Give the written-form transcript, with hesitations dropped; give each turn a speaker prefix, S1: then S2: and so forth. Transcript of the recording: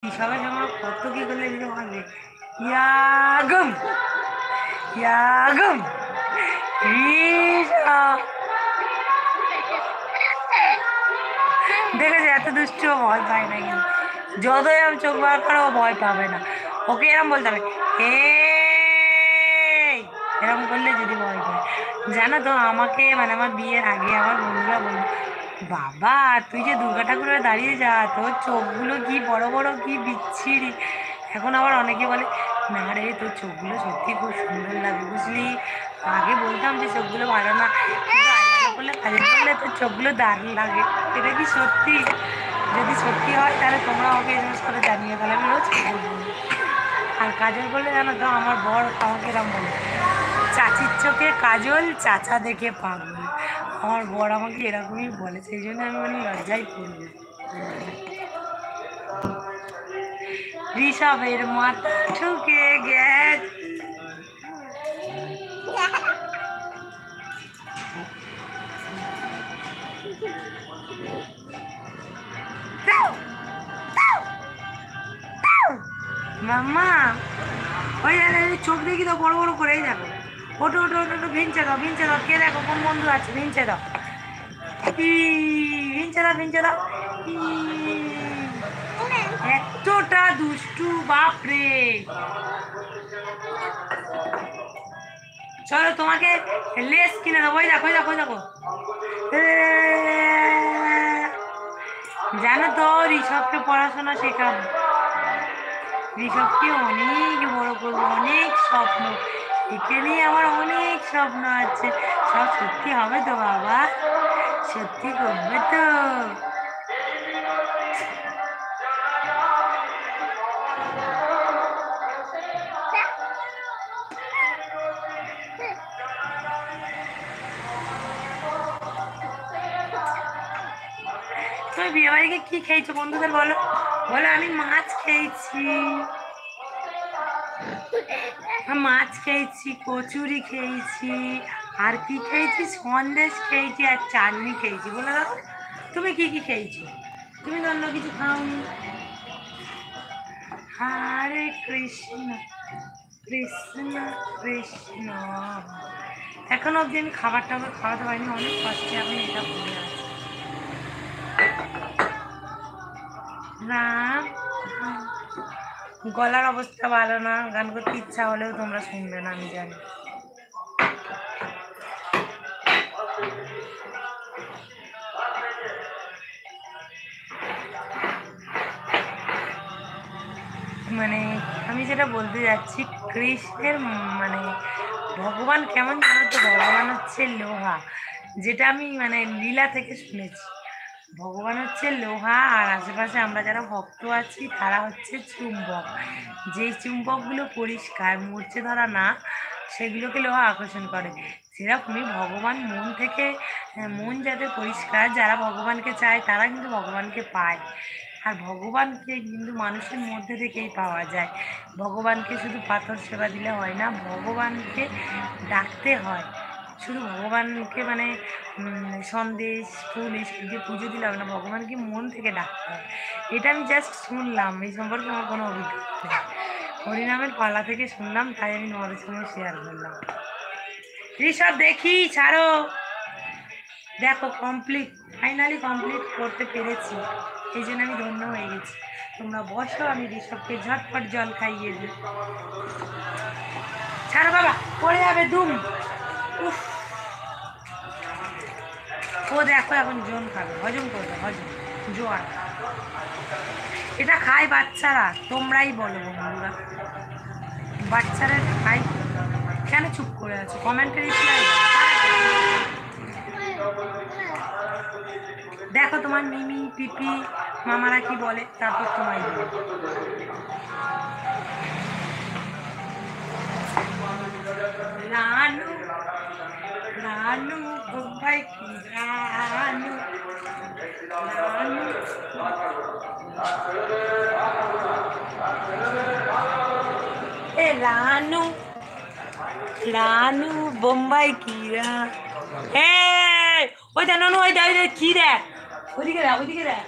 S1: সবাই আমার কত কি করলে হবে ইয়াগম ইয়াগম দেখেছে এত দুষ্টু ভয় পায় না, কিন্তু যতই আমি চোখ বার করে ও ভয় পাবে না। ওকে এরম বলতে হবে এরম করলে যদি ভয় পায়। জানো তো আমাকে মানে আমার বিয়ের আগে আমার বন্ধুরা বলল, বাবা তুই যে দুর্গা ঠাকুরের দাঁড়িয়ে যা, তোর চোখগুলো কি বড় বড়, কি বিচ্ছিরি। এখন আবার অনেকে বলে না রে তোর চোখগুলো সত্যি খুব সুন্দর লাগে বুঝলি। আগে বলতাম যে চোখগুলো ভালো না, কিন্তু আইলাইনার করলে কাজল করলে তোর চোখগুলো দারুণ লাগে। এটা কি সত্যি? যদি সত্যি হয় তাহলে তোমরা আমাকে এই জিনিস করে জানিয়ে, তাহলে আমি রোজ বলবো। আর কাজল করলে জানো তো আমার বর আমাকে এরকম বলে, চাচির চোখে কাজল চাচা দেখে পাগল। আমার বর আমাকে এরকমই বলে, সেই জন্য আমি মানে লজ্জাই করবো। ঋষভের মাথা ঠুকে গেছে। মাম্মা ওই চোখ দেখি তো বড় বড় করেই দেখো। ওটো ওটো ওটো ওটো ভিঞ্চে দাও, ভিঞ্চে দাও। কে দেখো কোন বন্ধু আছে, ভিঞ্চে দাও, ভিঞ্চে দাও, ভিঞ্চে দাও। এতটা দুষ্টু বাপরে। চলো তোমাকে লেস কিনে দেবো। ওই দেখো ওই দেখো, ওই দেখো। জানো তো ঋষভকে পড়াশোনা শেখাবো, ঋষভকে অনেক বড় করবো, অনেক স্বপ্ন। একে নিয়ে আমার অনেক স্বপ্ন আছে। সব সত্যি হবে তো বাবা? সত্যি করবে তো? তুমি বিয়ে বাড়িতে কি খেয়েছো বন্ধুদের বলো? বলো আমি মাছ খেয়েছি, মাছ খেয়েছি, কচুরি খেয়েছি, আর কি খেয়েছি, সন্দেশ খেয়েছি, আর চাটনি খেয়েছি। বলে দাও তুমি কি কি খেয়েছো? তুমি তো অন্য কিছু খাওনি। হরে কৃষ্ণ কৃষ্ণ কৃষ্ণ। এখনো অব্দি আমি খাবারটা খাওয়াতে পারিনি, অনেক কষ্টে আমি এটা ভুলে আছি। রাম গলার অবস্থা ভালো না, গান করতে ইচ্ছা হলেও তোমরা শুনবে না আমি জানি। মানে আমি যেটা বলতে যাচ্ছি, কৃষ্ণের মানে ভগবান কেমন জানো তো? ভগবান হচ্ছে লোহা, যেটা আমি মানে লীলা থেকে শুনেছি। ভগবান হচ্ছে লোহা, আর আশেপাশে আমরা যারা ভক্ত আছি তারা হচ্ছে চুম্বক। যেই চুম্বকগুলো পরিষ্কার, মরচে ধরা না, সেগুলোকে লোহা আকর্ষণ করে। সেরকমই ভগবান মন থেকে, মন যাদের পরিষ্কার, যারা ভগবানকে চায় তারা কিন্তু ভগবানকে পায়। আর ভগবানকে কিন্তু মানুষের মধ্যে থেকেই পাওয়া যায়। ভগবানকে শুধু পাথর সেবা দিলে হয় না, ভগবানকে ডাকতে হয়। শুধু ভগবানকে মানে সন্দেশ ফুল এসব দিয়ে পুজো দিলে হবে না, ভগবানকে মন থেকে ডাকতে হয়। এটা আমি জাস্ট শুনলাম, এই সম্পর্কে আমার কোনো অভিজ্ঞতা নেই। হরিনামের পালা থেকে শুনলাম, তাই আমি তোমাদের সঙ্গে শেয়ার করলাম। ঋষভ দেখি ছাড়ো। দেখো কমপ্লিট, ফাইনালি কমপ্লিট করতে পেরেছি, এই জন্য আমি ধন্য হয়ে গেছি। তোমরা বসো, আমি ঋষভকে ঝটপট জল খাইয়ে দিই। ছাড়ো বাবা, পড়ে যাবে দুম। উফ, ও দেখো এখন জল খাবে, হজম করবে, হজম জোয়ার। এটা খায় বাচ্চারা, তোমরাই বলো বন্ধুরা, বাচ্চারা খায়। কেন চুপ করে আছো? কমেন্টে রিপ্লাই দেখো তোমার মিমি পিপি মামারা কি বলে, তারপর তোমায় বলো। রানু রানু বোম্বাই কি রানু, রানু এ রানু রানু বোম্বাই কি রা। ওই দেখ ননু, ওই দেখ কি দেখ, ওইদিকে দেখ, ওইদিকে দেখ।